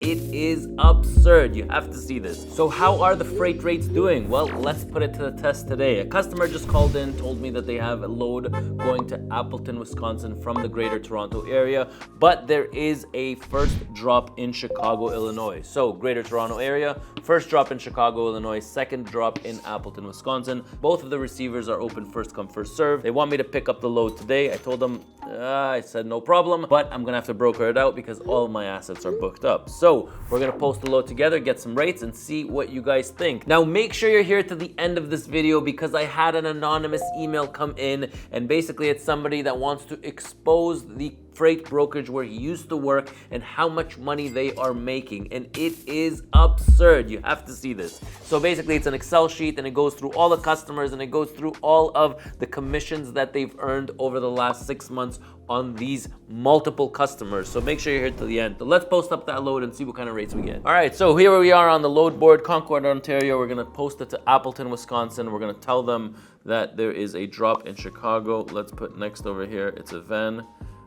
It is absurd. You have to see this. So how are the freight rates doing? Well, let's put it to the test today. A customer just called in, told me that they have a load going to Appleton, Wisconsin from the greater Toronto area, but there is a first drop in Chicago, Illinois. So greater Toronto area, first drop in Chicago, Illinois, second drop in Appleton, Wisconsin. Both of the receivers are open first come, first serve. They want me to pick up the load today. I told them, I said no problem, but I'm gonna have to broker it out because all of my assets are booked up. So we're gonna post the load together, get some rates, and see what you guys think. Now make sure you're here to the end of this video because I had an anonymous email come in, and basically it's somebody that wants to expose the freight brokerage where he used to work and how much money they are making, and it is absurd. You have to see this. So basically it's an Excel sheet and it goes through all the customers and it goes through all of the commissions that they've earned over the last 6 months on these multiple customers. So make sure you're here to the end. So let's post up that load and see what kind of rates we get. All right, so here we are on the load board, Concord, Ontario. We're gonna post it to Appleton, Wisconsin. We're gonna tell them that there is a drop in Chicago. Let's put next over here. It's a van.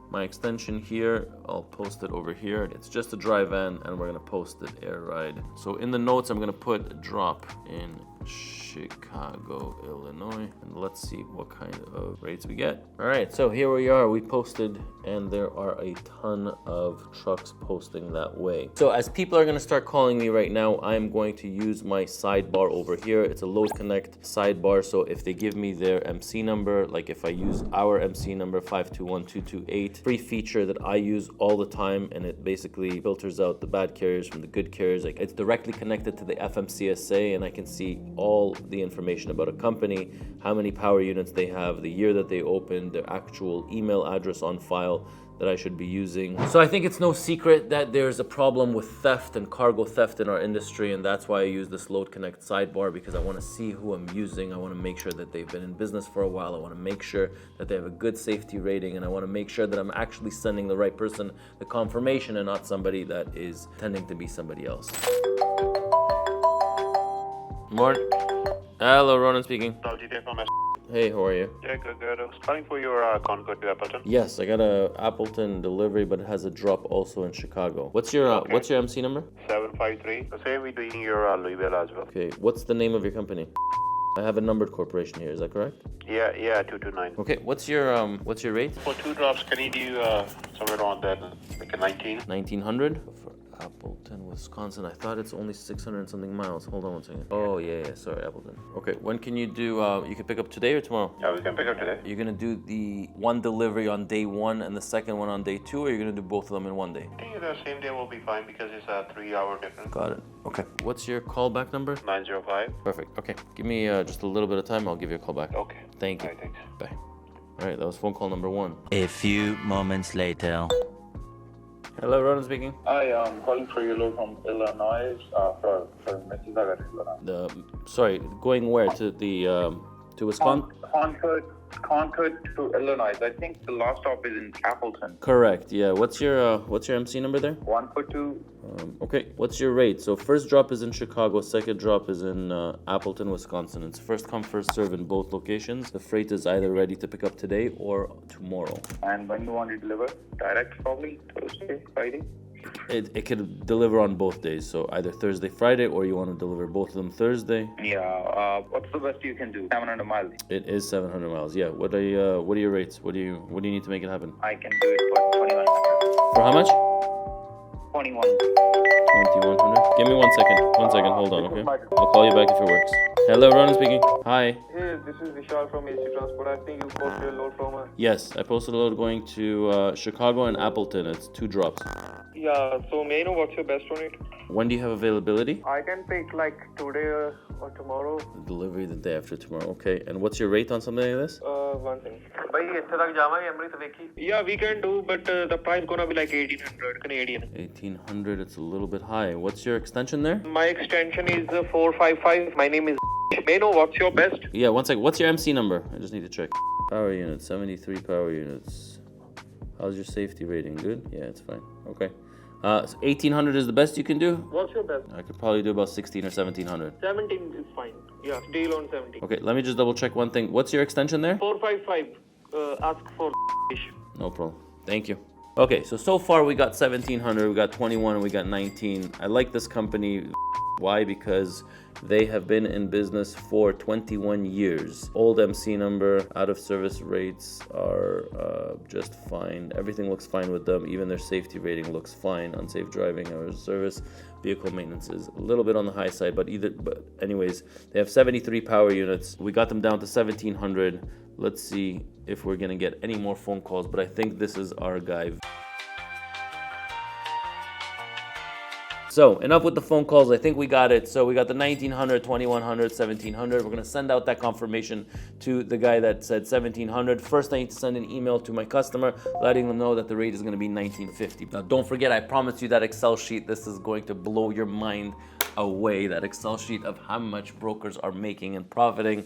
My extension here, I'll post it over here. It's just a dry van and we're gonna post it air ride. So in the notes, I'm gonna put a drop in Chicago, Illinois, and let's see what kind of rates we get. All right, so here we are, we posted, and there are a ton of trucks posting that way. So as people are gonna start calling me right now, I'm going to use my sidebar over here. It's a LoadConnect Side Bar, so if they give me their MC number, like if I use our MC number 521228, free feature that I use all the time, and it basically filters out the bad carriers from the good carriers. Like it's directly connected to the FMCSA, and I can see all the information about a company, how many power units they have, the year that they opened, their actual email address on file that I should be using. So I think it's no secret that there's a problem with theft and cargo theft in our industry, and that's why I use this LoadConnect Sidebar, because I want to see who I'm using. I want to make sure that they've been in business for a while. I want to make sure that they have a good safety rating, and I want to make sure that I'm actually sending the right person the confirmation and not somebody that is tending to be somebody else. Morning. Hello, Ronen speaking. Hey, how are you? Yeah, good. I was calling for your Concord to Appleton. Yes, I got a Appleton delivery, but it has a drop also in Chicago. What's your MC number? 753. The same we're doing your Louisville as well. Okay, what's the name of your company? I have a numbered corporation here. Is that correct? Yeah, 229. Okay, what's your rate? For 2 drops, can you do somewhere around that, like a 19? 1900 for Appleton, Wisconsin. I thought it's only 600 and something miles. Hold on one second. Oh yeah, sorry, Appleton. Okay, when can you do? You can pick up today or tomorrow? Yeah, we can pick up today. You're gonna do the one delivery on day 1 and the second one on day 2, or you're gonna do both of them in one day? I think the same day will be fine because it's a 3-hour difference. Got it. Okay. What's your callback number? 905. Perfect. Okay. Give me just a little bit of time. I'll give you a call back. Okay. Thank you. All right, thanks. Bye. All right, that was phone call number 1. A few moments later. Hello, Ronen speaking. Hi, I'm calling for your load from Illinois, for Mississauga, Illinois. Sorry, going where? To the to Wisconsin? Concord to Illinois. I think the last stop is in Appleton. Correct. Yeah. What's your MC number there? 142. Okay. What's your rate? So first drop is in Chicago, second drop is in Appleton, Wisconsin. It's first come, first serve in both locations. The freight is either ready to pick up today or tomorrow. And when you want to deliver? Direct, probably Thursday, Friday. It could deliver on both days, so either Thursday, Friday, or you want to deliver both of them Thursday. Yeah. What's the best you can do? 700 miles. It is 700 miles. Yeah. What are your rates? What do you need to make it happen? I can do it for 2100. For how much? 21. 2100. Give me 1 second. 1 second. Hold on, okay? I'll call you back if it works. Hello, Ronen speaking. Hi. Hey, this is Vishal from AC Transport. I think you posted a load from us. Yes, I posted a load going to Chicago and Appleton. It's 2 drops. Yeah, so may I know what's your best on it? When do you have availability? I can pick like today or tomorrow. Delivery the day after tomorrow. Okay. And what's your rate on something like this? One thing. Yeah, we can do, but the price gonna be like 1800 Canadian. 1800. It's a little bit high. What's your extension there? My extension is 455. My name is. May I know what's your best? Yeah, 1 second. What's your MC number? I just need to check. Power units. 73 power units. How's your safety rating? Good? Yeah, it's fine. Okay. So 1800 is the best you can do? What's your best? I could probably do about 16 or 1700. 17 is fine. Yeah, deal on 17. Okay, let me just double check one thing. What's your extension there? 455. Ask for. No problem. Thank you. Okay, so far we got 1,700, we got 21, and we got 19. I like this company. Why? Because they have been in business for 21 years. Old MC number, out of service rates are just fine. Everything looks fine with them. Even their safety rating looks fine. Unsafe driving or service. Vehicle maintenance is a little bit on the high side, but anyways, they have 73 power units. We got them down to 1,700. Let's see if we're gonna get any more phone calls, but I think this is our guy. So enough with the phone calls. I think we got it. So we got the 1,900, 2,100, 1,700. We're gonna send out that confirmation to the guy that said 1,700. First, I need to send an email to my customer, letting them know that the rate is gonna be 1,950. Now, don't forget, I promised you that Excel sheet. This is going to blow your mind away, that Excel sheet of how much brokers are making and profiting.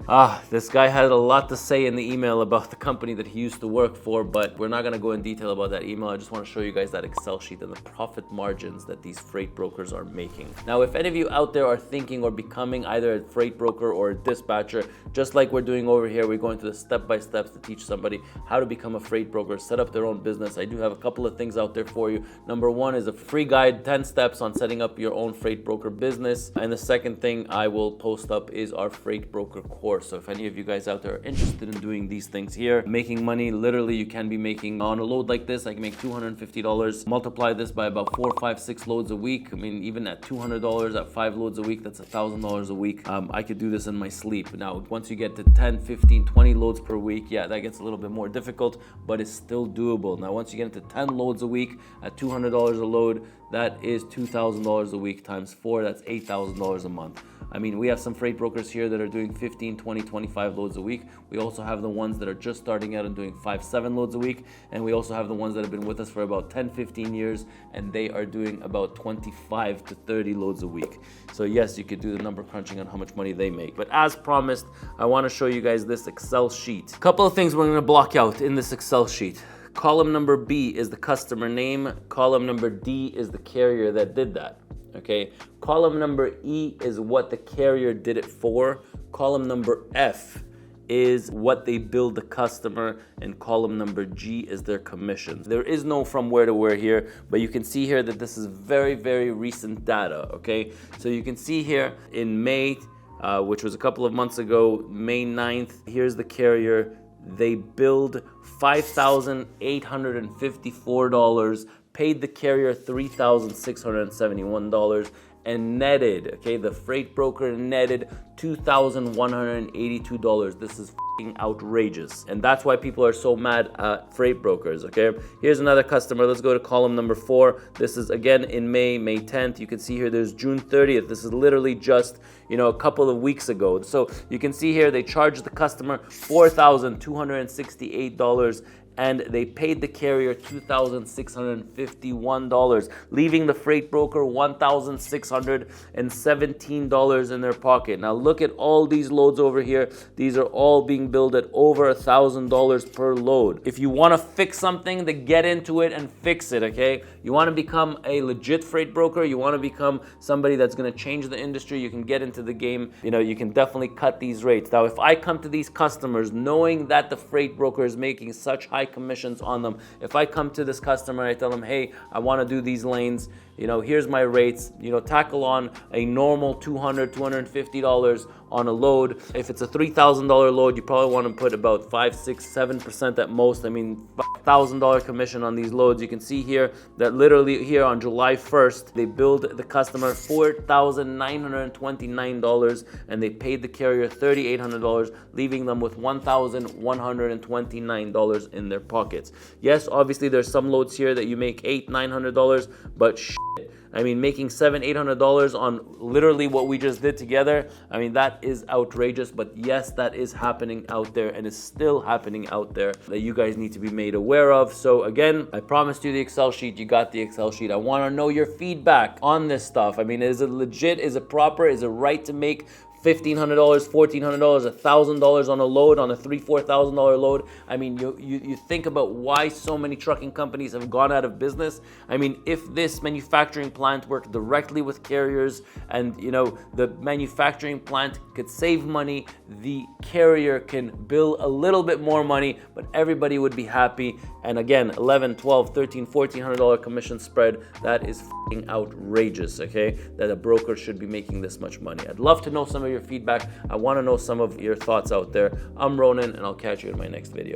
This guy had a lot to say in the email about the company that he used to work for, but we're not gonna go in detail about that email. I just wanna show you guys that Excel sheet and the profit margins that these freight brokers are making. Now, if any of you out there are thinking or becoming either a freight broker or a dispatcher, just like we're doing over here, we're going through the step-by-steps to teach somebody how to become a freight broker, set up their own business. I do have a couple of things out there for you. Number one is a free guide, 10 steps on setting up your own freight broker business. And the second thing I will post up is our freight broker course. So if any of you guys out there are interested in doing these things here, making money, literally you can be making on a load like this, I can make $250. Multiply this by about 4, 5, 6 loads a week. I mean, even at $200 at 5 loads a week, that's $1,000 a week. I could do this in my sleep. Now, once you get to 10, 15, 20 loads per week, yeah, that gets a little bit more difficult, but it's still doable. Now, once you get into 10 loads a week at $200 a load, that is $2,000 a week times 4, that's $8,000 a month. I mean, we have some freight brokers here that are doing 15, 20, 25 loads a week. We also have the ones that are just starting out and doing 5, 7 loads a week. And we also have the ones that have been with us for about 10, 15 years, and they are doing about 25 to 30 loads a week. So yes, you could do the number crunching on how much money they make. But as promised, I want to show you guys this Excel sheet. A couple of things we're going to block out in this Excel sheet. Column number B is the customer name. Column number D is the carrier that did that. Okay. Column number E is what the carrier did it for. Column number F is what they billed the customer, and column number G is their commissions. There is no from where to where here, but you can see here that this is very, very recent data. Okay. So you can see here in May, which was a couple of months ago, May 9th, here's the carrier. They billed $5,854, paid the carrier $3,671, and netted, okay, the freight broker netted $2,182. This is outrageous, and that's why people are so mad at freight brokers. Okay, here's another customer. Let's go to column number 4. This is again in May 10th. You can see here there's June 30th. This is literally just a couple of weeks ago. So you can see here they charged the customer $4,268, and they paid the carrier $2,651, leaving the freight broker $1,617 in their pocket. Now look at all these loads over here. These are all being billed at over $1,000 per load. If you want to fix something, then get into it and fix it, okay? You want to become a legit freight broker, you want to become somebody that's going to change the industry, you can get into the game, you can definitely cut these rates. Now, if I come to these customers knowing that the freight broker is making such high commissions on them, if I come to this customer and I tell them, hey, I want to do these lanes, here's my rates, tackle on a normal $200, $250 on a load. If it's a $3,000 load, you probably want to put about 5, 6, 7% at most. I mean, $1,000 commission on these loads. You can see here that literally here on July 1st, they billed the customer $4,929, and they paid the carrier $3,800, leaving them with $1,129 in their pockets. Yes, obviously there's some loads here that you make $800, $900, but I mean, making $700, $800 on literally what we just did together, I mean, that is outrageous. But yes, that is happening out there, and is still happening out there, that you guys need to be made aware of. So again, I promised you the Excel sheet. You got the Excel sheet. I want to know your feedback on this stuff. I mean, is it legit? Is it proper? Is it right to make $1,500, $1,400, $1,000 on a load, on a $3,000, $4,000 load? I mean, you think about why so many trucking companies have gone out of business. I mean, if this manufacturing plant worked directly with carriers, and the manufacturing plant could save money, the carrier can bill a little bit more money, but everybody would be happy. And again, 11, 12, 13, $1,400 commission spread. That is f***ing outrageous, okay? That a broker should be making this much money. I'd love to know some of your feedback. I want to know some of your thoughts out there. I'm Ronen, and I'll catch you in my next video.